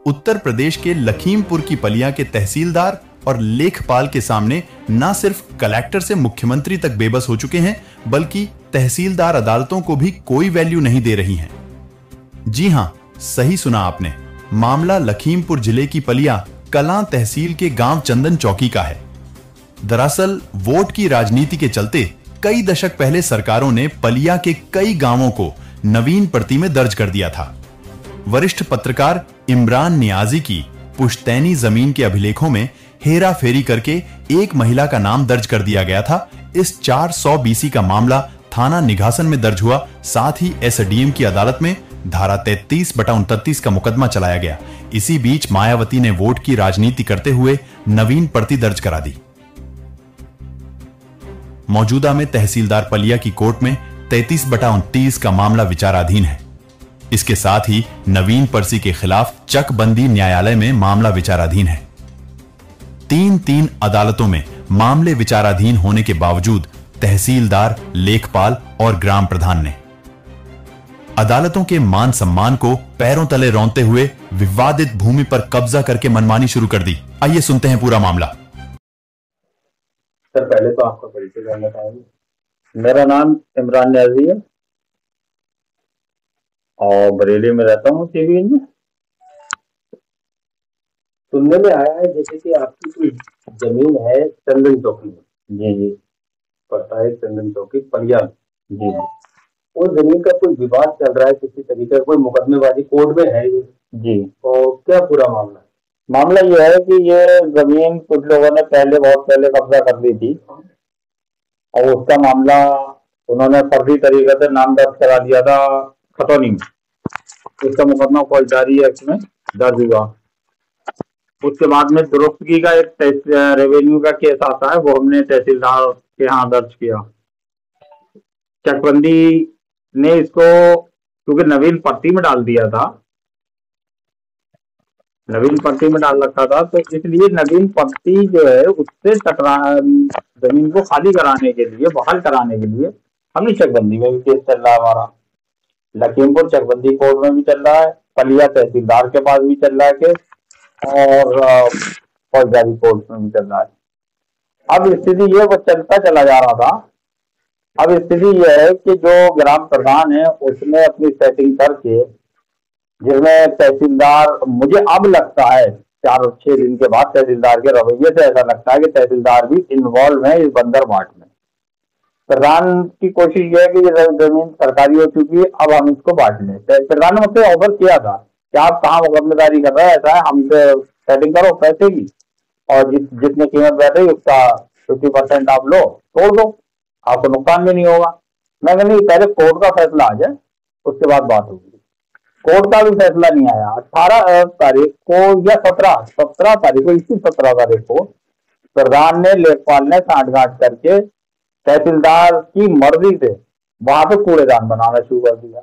उत्तर प्रदेश के लखीमपुर की पलिया के तहसीलदार और लेखपाल के सामने न सिर्फ कलेक्टर से मुख्यमंत्री तक बेबस हो चुके हैं, बल्कि तहसीलदार अदालतों को भी कोई वैल्यू नहीं दे रही हैं। जी हां, सही सुना आपने। मामला लखीमपुर जिले की पलिया कलां तहसील के गांव चंदन चौकी का है। दरअसल वोट की राजनीति के चलते कई दशक पहले सरकारों ने पलिया के कई गांवों को नवीन प्रति में दर्ज कर दिया था। वरिष्ठ पत्रकार इमरान नियाजी की पुश्तैनी जमीन के अभिलेखों में हेरा फेरी करके एक महिला का नाम दर्ज कर दिया गया था। इस 400 BC का मामला थाना निघासन में दर्ज हुआ। साथ ही SDM की अदालत में धारा 33/29 का मुकदमा चलाया गया। इसी बीच मायावती ने वोट की राजनीति करते हुए नवीन प्रति दर्ज करा दी। मौजूदा में तहसीलदार पलिया की कोर्ट में 33/29 का मामला विचाराधीन है। इसके साथ ही नवीन पर्सी के खिलाफ चकबंदी न्यायालय में मामला विचाराधीन है। 3 अदालतों में मामले विचाराधीन होने के बावजूद तहसीलदार, लेखपाल और ग्राम प्रधान ने अदालतों के मान सम्मान को पैरों तले रौंदते हुए विवादित भूमि पर कब्जा करके मनमानी शुरू कर दी। आइए सुनते हैं पूरा मामला। सर, पहले तो आपका परिचय जानना चाहेंगे। मेरा नाम इमरान नियाजी है और बरेली में रहता हूँ, सीवीगंज में। सुनने में आया है जैसे कि आपकी कोई जमीन है चंदन चौकी में। जी, पता है, चंदन चौकी पलिया। जी, वो जमीन का कोई विवाद चल रहा है, किसी तरीके का कोई मुकदमेबाजी कोर्ट में है ये। जी, और क्या पूरा मामला है? मामला ये है कि ये जमीन कुछ लोगों ने बहुत पहले कब्जा कर ली थी और उसका मामला उन्होंने फर्जी तरीके से नाम दर्ज करा दिया था खतौनी में। उसका मुकदमा फौजदारी एक्ट में दर्ज हुआ। उसके बाद में दुरुस्तगी का एक रेवेन्यू का केस आता है, वो हमने तहसीलदार के यहाँ दर्ज किया। चकबंदी ने इसको क्योंकि नवीन पट्टी में डाल दिया था, नवीन पट्टी में डाल रखा था, तो इसलिए नवीन पट्टी जो है उससे जमीन को खाली कराने के लिए, बहाल कराने के लिए हमने चकबंदी में भी केस चल रहा है हमारा। लखीमपुर चकबंदी कोर्ट में भी चल रहा है, पलिया तहसीलदार के पास भी चल रहा है केस, और फौजदारी कोर्ट में भी चल रहा है। अब स्थिति ये वो चलता चला जा रहा था। अब स्थिति यह है कि जो ग्राम प्रधान है उसने अपनी सेटिंग करके, जिसमें तहसीलदार, मुझे अब लगता है 4-6 दिन के बाद तहसीलदार के रवैये से ऐसा लगता है कि तहसीलदार भी इन्वॉल्व है इस बंदर बाट में। प्रधान की कोशिश ये है कि ये जमीन सरकारी हो चुकी है, अब हम इसको बांट लें। प्रधान ने मुझसे ऑफर किया था कि आप कहाँ मुकदमेदारी कर रहे हैं, ऐसा है हमसे सेटिंग करो पैसे की, और जितनी कीमत बैठे उसका 50% आप लो, तोड़ दो, आपको नुकसान भी नहीं होगा। मैं नहीं, पहले कोर्ट का फैसला आ जाए उसके बाद बात होगी। कोर्ट का भी फैसला नहीं आया। 18 तारीख को या 17 तारीख को, इसी 17 तारीख को प्रधान ने, लेखपाल ने साठगांठ करके तहसीलदार की मर्जी से वहां पे कूड़ेदान बनाना शुरू कर दिया।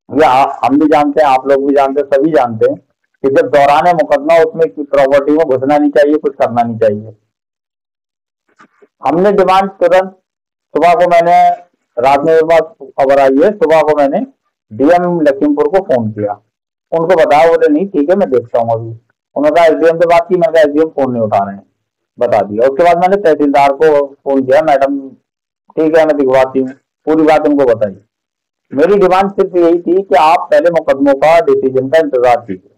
या हम भी जानते हैं, आप लोग भी जानते हैं, सभी जानते हैं कि जब दौरान मुकदमा उसमें प्रॉपर्टी में घुसना नहीं चाहिए, कुछ करना नहीं चाहिए। हमने डिमांड तुरंत, सुबह को मैंने, रात में मेरे पास खबर आई है, सुबह को मैंने DM लखीमपुर को फोन किया, उनको बताया, बोले नहीं ठीक है मैं देखता हूँ अभी। उन्होंने कहा SDM से बात की, मैंने कहा SDM फोन नहीं उठा रहे हैं, बता दिया। उसके बाद मैंने तहसीलदार को फोन किया, मैडम ठीक है मैं दिखवाती हूँ, पूरी बात उनको बताई। मेरी डिमांड सिर्फ यही थी कि आप पहले मुकदमों का डिसीजन का इंतजार कीजिए।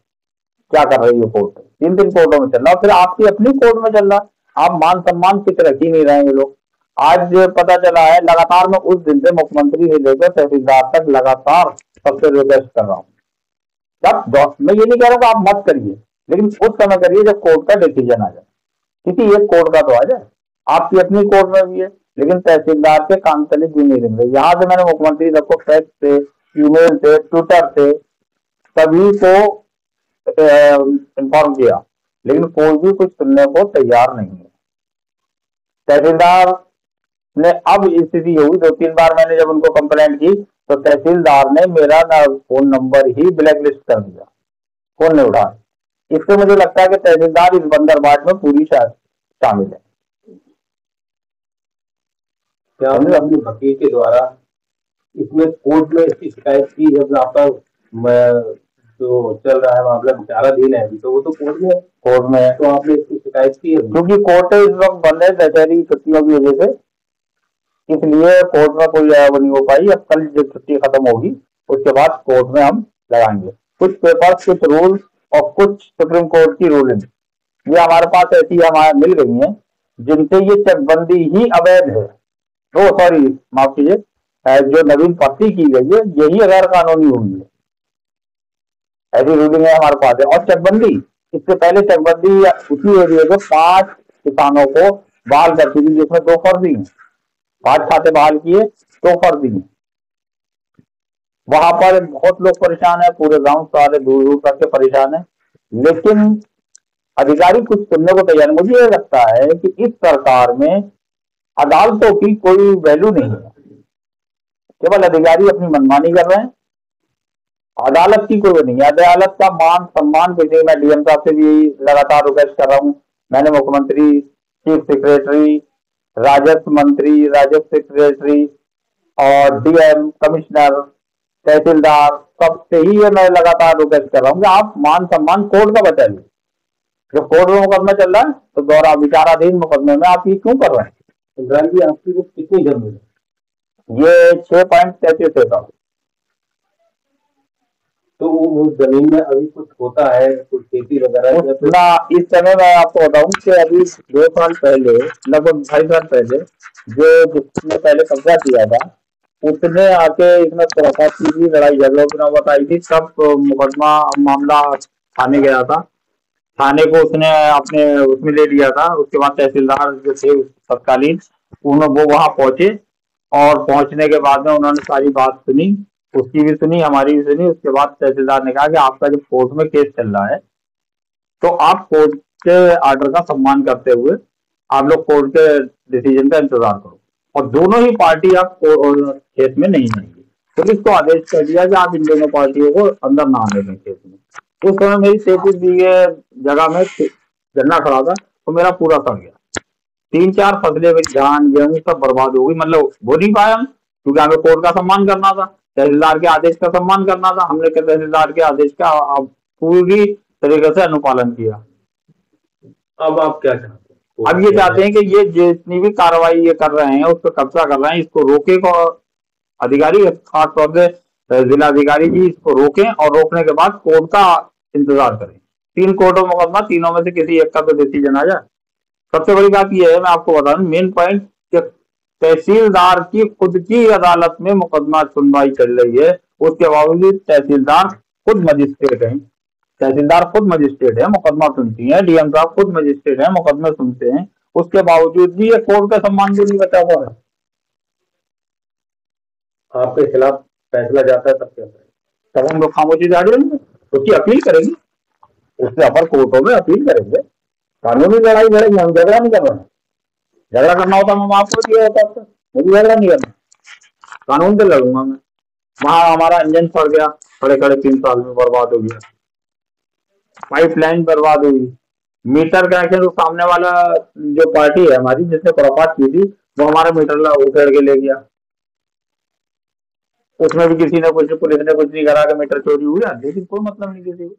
क्या कर रही है कोर्ट? 3 दिन कोर्टों में चल रहा, फिर आपकी अपनी कोर्ट में चल रहा, आप मान सम्मान कित रख ही नहीं रहे ये लोग। आज पता चला है, लगातार मैं उस दिन से मुख्यमंत्री से लेकर तहसीलदार तक लगातार सबसे रिक्वेस्ट कर रहा हूँ। जब मैं ये नहीं कह रहा हूँ आप मत करिए, लेकिन उस समय करिए जब कोर्ट का डिसीजन आ जाए, किसी एक कोर्ट का तो आ जाए। आपकी अपनी कोर्ट में भी है, लेकिन तहसीलदार के कान तले भी नहीं रह रही। यहाँ से मैंने मुख्यमंत्री तक को फैक्स से, ईमेल से, ट्विटर से सभी को इन्फॉर्म किया, लेकिन कोई भी कुछ सुनने को तैयार नहीं है। तहसीलदार ने, अब स्थिति हुई 2-3 बार मैंने जब उनको कंप्लेंट की तो तहसीलदार ने मेरा फोन नंबर ही ब्लैकलिस्ट कर दिया, फोन नहीं उठा। इससे मुझे लगता है कि तहसीलदार इस बंदरबाट में पूरी शामिल है। क्या हमने अपने वकील के द्वारा इसमें कोर्ट में इसकी शिकायत की, जब आपका जो चल रहा है मामला विचाराधीन है अभी, तो वो तो कोर्ट में है, तो आपने इसकी शिकायत की है? क्योंकि कोर्ट इस वक्त बंद है दशहरी छुट्टियों की वजह से, इसलिए कोर्ट में कोई वो नहीं हो पाई। अब कल जब छुट्टी खत्म होगी उसके बाद कोर्ट में हम लगाएंगे कुछ पेपर, कुछ रूल और कुछ सुप्रीम कोर्ट की रूलिंग। ये हमारे पास ऐसी हमारे मिल गई है जिनसे ये चकबंदी ही अवैध है। ओ सॉरी, माफ कीजिए, जो नवीन भर्ती की गई है यही गैर कानूनी हुई है, ऐसी रूलिंग है हमारे पास है। और चकबंदी, इससे पहले चकबंदी उसी एरिया में 5 किसानों को बहाल करती थी, जिसमें 2 फर्जी हैं। 5 खाते बहाल किए, 2 फर्जी हैं। वहां पर बहुत लोग परेशान है, पूरे गांव सारे दूर दूर तक के परेशान है, लेकिन अधिकारी कुछ सुनने को तैयार। मुझे ये लगता है कि इस सरकार में अदालतों की कोई वैल्यू नहीं है, केवल अधिकारी अपनी मनमानी कर रहे हैं। अदालत की कोई नहीं है, अदालत का मान सम्मान कुछ नहीं। मैं डीएम साहब से भी लगातार रिक्वेस्ट कर रहा हूँ, मैंने मुख्यमंत्री, चीफ सेक्रेटरी, राजस्व मंत्री, राजस्व सेक्रेटरी और डीएम, कमिश्नर, तहसीलदार, सबसे ही ये मैं लगातार रिक्वेस्ट कर रहा हूँ कि आप मान सम्मान कोर्ट का बचाइए। जो कोर्ट में मुकदमा चल रहा है तो द्वारा विचाराधीन मुकदमे में आप ये क्यों कर रहे हैं? इमरान जी, आपकी वो कितनी जमीन है? ये 6.33 एकड़। तो वो जमीन में अभी कुछ होता है, कुछ खेती वगैरह ना? इस समय मैं आपको बताऊं कि अभी 2 साल पहले, लगभग 2.5 साल पहले, जो जिसने पहले कब्जा किया था उसने आके इसमें खुराफात की थी, लड़ाई झगड़ों की नौबत आई थी, सब मुकदमा मामला थाने गया था। थाने को उसने अपने उसमें ले लिया था। उसके बाद तहसीलदार जो थे तत्कालीन, वो वहां पहुंचे और पहुंचने के बाद में उन्होंने सारी बात सुनी, उसकी भी सुनी, हमारी भी सुनी। उसके बाद तहसीलदार ने कहा कि आपका जो कोर्ट में केस चल रहा है तो आप कोर्ट के आर्डर का सम्मान करते हुए आप लोग कोर्ट के डिसीजन का इंतजार करो, और दोनों ही पार्टी आप केस में नहीं आएंगी। पुलिस को आदेश कर दिया कि आप इन दोनों पार्टियों को अंदर ना आने दें केस में। उस समय मेरी 33 बीघे जगह में गन्ना खड़ा था, तो मेरा पूरा सड़ गया। 3-4 फसलें, धान गेहूं सब बर्बाद हो गई। मतलब वो नहीं पाया हम, क्योंकि हमें कोर्ट का सम्मान करना था, तहसीलदार के आदेश का सम्मान करना था। हमने तहसीलदार के आदेश का पूरी तरीके से अनुपालन किया। अब आप क्या चाहते हैं? अब ये चाहते हैं कि ये जितनी भी कार्रवाई ये कर रहे हैं उस पर कब्जा कर रहे हैं, इसको रोके को अधिकारी, खासतौर से जिलाधिकारी जी इसको रोकें, और रोकने के बाद कोर्ट का इंतजार करें। 3 कोर्टों में मुकदमा, तीनों में से किसी एक का तो डिसीजन आ जाए। सबसे बड़ी बात यह है, मैं आपको बता दूं, मेन पॉइंट, तहसीलदार की खुद की अदालत में मुकदमा सुनवाई चल रही है, उसके बावजूद तहसीलदार खुद मजिस्ट्रेट है। तहसीलदार खुद मजिस्ट्रेट है, मुकदमा सुनती है। डीएम साहब खुद मजिस्ट्रेट है, मुकदमे सुनते हैं। उसके बावजूद भी ये कोर्ट का सम्मान भी नहीं बचा हुआ है। आपके खिलाफ फैसला जाता है तब क्या करें? तब हम लोग खामोशी जारी रहेंगे, उसकी अपील करेंगे, उससे अपर कोर्टों में अपील करेंगे, कानूनी लड़ाई लड़ेंगे। हम झगड़ा नहीं कर रहे हैं। झगड़ा करना होता मैं आपको दिया होता, मुझे झगड़ा नहीं करना, कानून से लड़ूंगा मैं। वहां हमारा इंजन सड़ गया, खड़े खड़े 3 साल में बर्बाद हो गया। पाइपलाइन बर्बाद हुई, मीटर कनेक्शन, तो सामने वाला जो पार्टी है हमारी जिसने खुराफात की थी, वो हमारा मीटर उखेड़ के ले गया। उसमें भी किसी ने कुछ, पुलिस ने कुछ नहीं करा कि मीटर चोरी हुआ, लेकिन कोई मतलब नहीं किसी को।